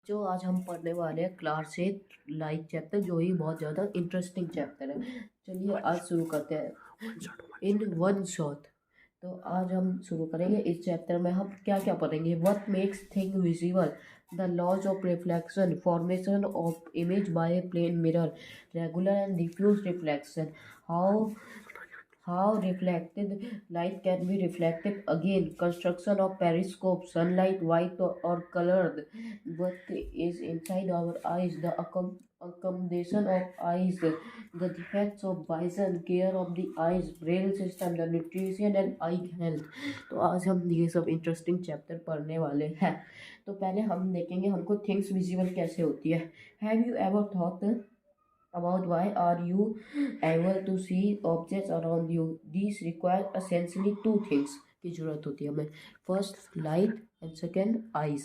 जो आज हम पढ़ने वाले हैं क्लास 8 लाइक चैप्टर, जो ही बहुत ज़्यादा इंटरेस्टिंग चैप्टर है। चलिए आज शुरू करते हैं इन वन शॉट। तो आज हम शुरू करेंगे इस चैप्टर में हम क्या क्या पढ़ेंगे। What makes thing visible, the laws of reflection, formation of image by plane mirror, regular and diffuse reflection, how reflected light can be reflected again, construction of periscope, sunlight white or colored, what is inside our eyes, the accommodation of eyes, the defects of vision, care of the eyes, brain system, the nutrition and eye health। तो आज हम ये सब interesting chapter पढ़ने वाले हैं। तो पहले हम देखेंगे हमको थिंग्स विजिबल कैसे होती है। Have you ever thought about why are you able to see objects around you? These require essentially two things की जरूरत होती है हमें। First light and second eyes.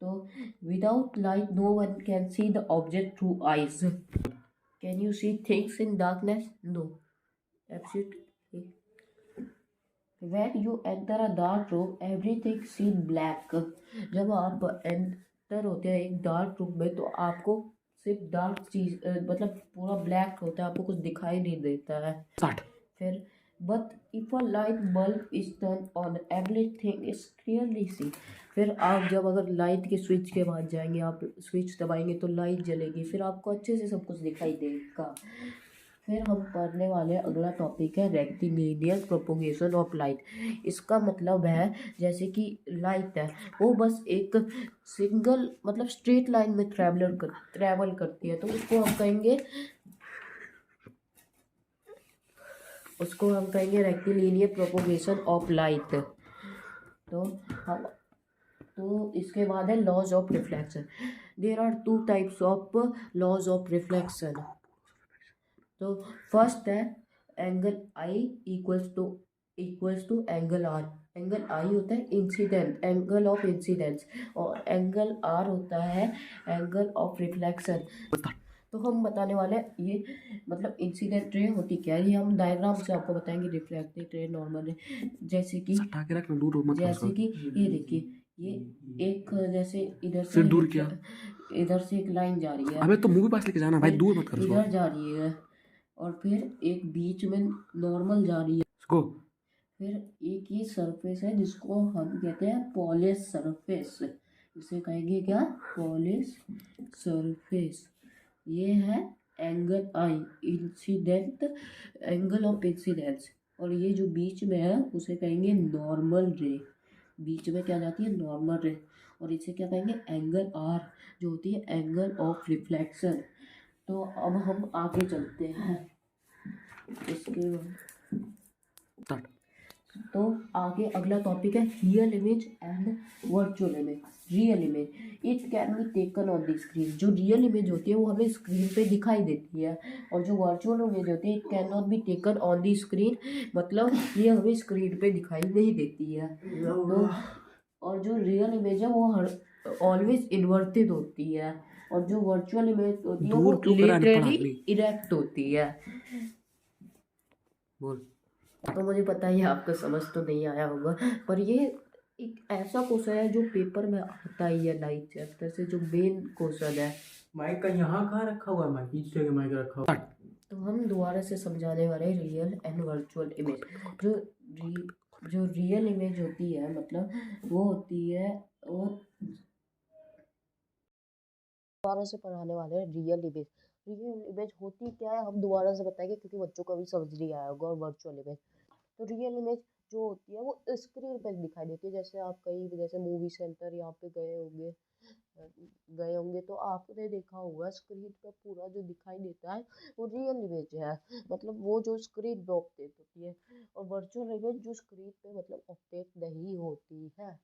तो without light no one can see the object through eyes. Can you see things in darkness? No, absolutely. When you enter a dark room, everything seems black। जब आप enter होते हैं एक dark room में तो आपको सिर्फ डार्क चीज मतलब पूरा ब्लैक होता है, आपको कुछ दिखाई नहीं देता है। 60 फिर but if a light bulb is turn on everything is clearly see. फिर आप जब अगर लाइट के स्विच के बाद जाएंगे, आप स्विच दबाएंगे तो लाइट जलेगी, फिर आपको अच्छे से सब कुछ दिखाई देगा। फिर हम पढ़ने वाले अगला टॉपिक है रेक्टिलिनियर प्रोपोगेशन ऑफ लाइट। इसका मतलब है जैसे कि लाइट है वो बस एक सिंगल मतलब स्ट्रेट लाइन में ट्रैवल करती है, तो उसको हम कहेंगे रेक्टिलिनियर प्रोपोगेशन ऑफ लाइट। तो हम तो इसके बाद है laws of reflection. There are two types of laws of reflection. तो फर्स्ट है angle i equals to angle r. Angle i होता है इंसिडेंट एंगल ऑफ इंसिडेंस और एंगल आर होता है एंगल ऑफ रिफ्लेक्शन। तो हम बताने वाले हैं ये मतलब इंसिडेंट रे होती क्या है, ये हम डायग्राम से आपको बताएंगे। रिफ्लेक्टेड रे, नॉर्मल रे, जैसे कि ये देखिए, ये एक जैसे इधर से एक लाइन जा रही है। अबे तो मुंह पास लेके जाना भाई, दूर मत कर। इधर जा रही है और फिर एक बीच में नॉर्मल जा रही है इसको। फिर एक ये सरफेस है जिसको हम कहते हैं पॉलिश सरफेस। इसे कहेंगे क्या? Polish surface. ये है angle I, incident angle of incidence. और ये जो बीच में है उसे कहेंगे नॉर्मल रे। बीच में क्या जाती है? नॉर्मल रे। और इसे क्या कहेंगे? एंगल आर, जो होती है एंगल ऑफ रिफ्लेक्शन। तो अब हम आगे चलते हैं इसके बाद। तो आगे अगला टॉपिक है real image and virtual image. Real image it can be taken on the screen. जो रियल इमेज होती है वो हमें स्क्रीन पे दिखाई देती है, और जो वर्चुअल इमेज होती है it can not be taken on the screen, मतलब ये हमें स्क्रीन पे दिखाई नहीं देती है। तो और जो रियल इमेज है वो हर ऑलवेज इन्वर्टेड होती है, और जो वर्चुअल इमेज होती है वो लिटरली इरेक्ट होती है। बोल। तो मुझे पता है आपको समझ तो नहीं आया होगा, पर ये एक ऐसा क्वेश्चन है जो पेपर में आता ही है लाइक चैप्टर से, जो मेन क्वेश्चन है। माइक का यहाँ कहाँ रखा हुआ है? माइक इस जगह माइक रखा हुआ। तो हम दोबारा से समझाने वाले हैं रियल एंड वर्चुअल इमेज। जो रियल इमेज होती है मतलब वो होती है वो दोबारा से पढ़ाने वाले हैं रियल इमेज। रियल इमेज होती क्या है हम दोबारा से बताएंगे क्योंकि बच्चों को अभी समझ नहीं आया होगा। और वर्चुअल इमेज, तो रियल इमेज जो होती है वो स्क्रीन पर दिखाई देती है। जैसे आप कहीं भी जैसे मूवी सेंटर यहाँ पे गए होंगे तो आपने देखा होगा स्क्रीन पर पूरा जो दिखाई देता है वो रियल इमेज है, मतलब वो जो स्क्रीन पे ऑप्टेट होती है। और वर्चुअल इमेज जो स्क्रीन पे मतलब ऑप्टेट नहीं होती है।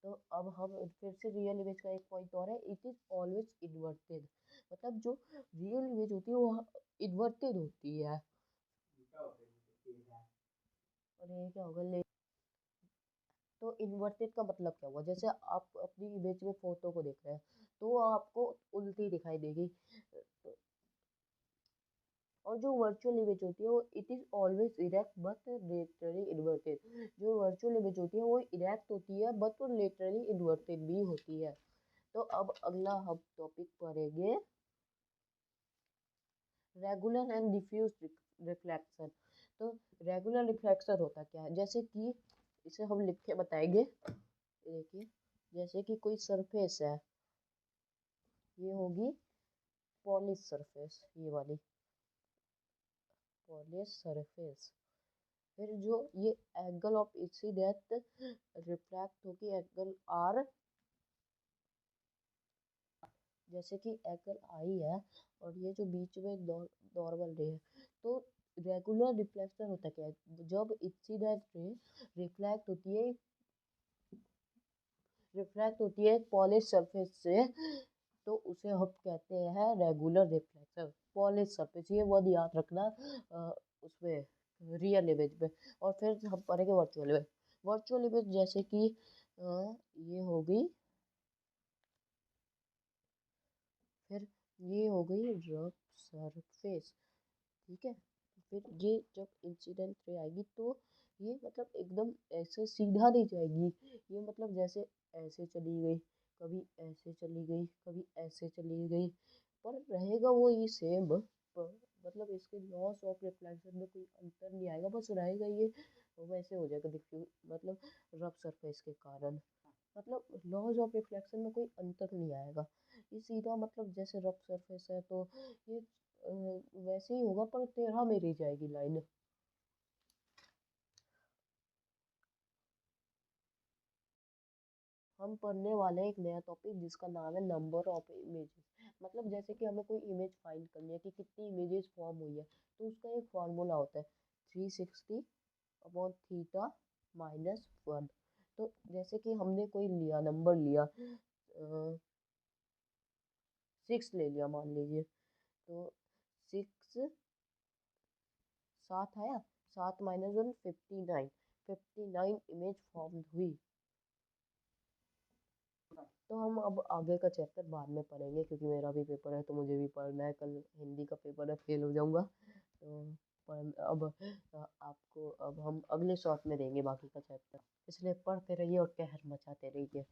तो अब हम फिर से रियल इमेज का एक पॉइंट और है, इट इज ऑलवेज इन्वर्टेड। मतलब जो रियल इमेज होती है वो इन्वर्टेड होती है। और ये क्या होगा? तो इन्वर्टेड का मतलब क्या हुआ? जैसे आप अपनी इमेज में फोटो को देख रहे हैं तो वो आपको उल्टी दिखाई देगी। और जो वर्चुअल इमेज होती है वो it is always erect but laterally inverted. जो वर्चुअल इमेज होती है वो इरेक्ट होती है बट वो लेटरली इन्वर्टेड भी होती है। तो अब अगला हम टॉपिक पढ़ेंगे रेगुलर एंड डिफ्यूज रिफ्लेक्शन। तो रेगुलर रिफ्लेक्शन होता क्या है, जैसे कि इसे हम लिख के बताएंगे। देखिए, जैसे कि कोई सरफेस है, ये होगी पॉलिश सरफेस, ये वाली पॉलिश सरफेस। फिर जो ये एंगल ऑफ इंसिडेंट रिफ्रैक्ट होगी एंगल आर, जैसे कि एंगल आई है और ये जो बीच में नॉर्मल रे है। तो रेगुलर रिफ्लेक्शन होता क्या है, जब इंसिडेंट रे रिफ्लेक्ट होती है पॉलिश सरफेस से, तो उसे हम कहते हैं रेगुलर रिफ्लेक्शन। पॉलिश सरफेस, ये वर्ड याद रखना उसमें रियल इमेज में। और फिर हम पढ़ेंगे वर्चुअल इमेज। वर्चुअल इमेज जैसे कि ये हो गई, फिर ये हो गई रफ सरफेस, ठीक है। फिर ये जब इंसिडेंट रे आएगी तो ये मतलब एकदम ऐसे सीधा नहीं जाएगी, ये मतलब जैसे ऐसे चली गई, कभी ऐसे चली गई, कभी ऐसे चली गई, पर रहेगा वो ये सेम। मतलब इसके लॉस ऑफ रिफ्लेक्शन में कोई अंतर नहीं आएगा, बस रहेगा ये वैसे हो जाएगा डिफ्यूज, मतलब रफ सरफेस के कारण। मतलब लॉज ऑफ रिफ्लेक्शन में कोई अंतर नहीं आएगा, ये सीधा मतलब जैसे रफ सरफेस है तो ये वैसे ही होगा, पर टेढ़ा में रह जाएगी लाइन। हम पढ़ने वाले हैं एक नया टॉपिक जिसका नाम है नंबर ऑफ इमेजेस। मतलब जैसे कि हमें कोई इमेज फाइंड करनी है कि कितनी इमेजेस फॉर्म हुई है, तो उसका एक फार्मूला होता है 360 अपॉन थीटा माइनस 1। तो जैसे कि हमने कोई लिया नंबर लिया, 6 ले लिया मान लीजिए, तो 6 7 आया, 7 माइनस 1 59, 59 इमेज फॉर्म हुई। तो हम अब आगे का चैप्टर बाद में पढ़ेंगे, क्योंकि मेरा भी पेपर है तो मुझे भी पढ़ना है, कल हिंदी का पेपर है, फेल हो जाऊंगा। तो अब आपको अब हम अगले शॉर्ट में देंगे बाकी का चैप्टर, इसलिए पढ़ते रहिए और कहर मचाते रहिए।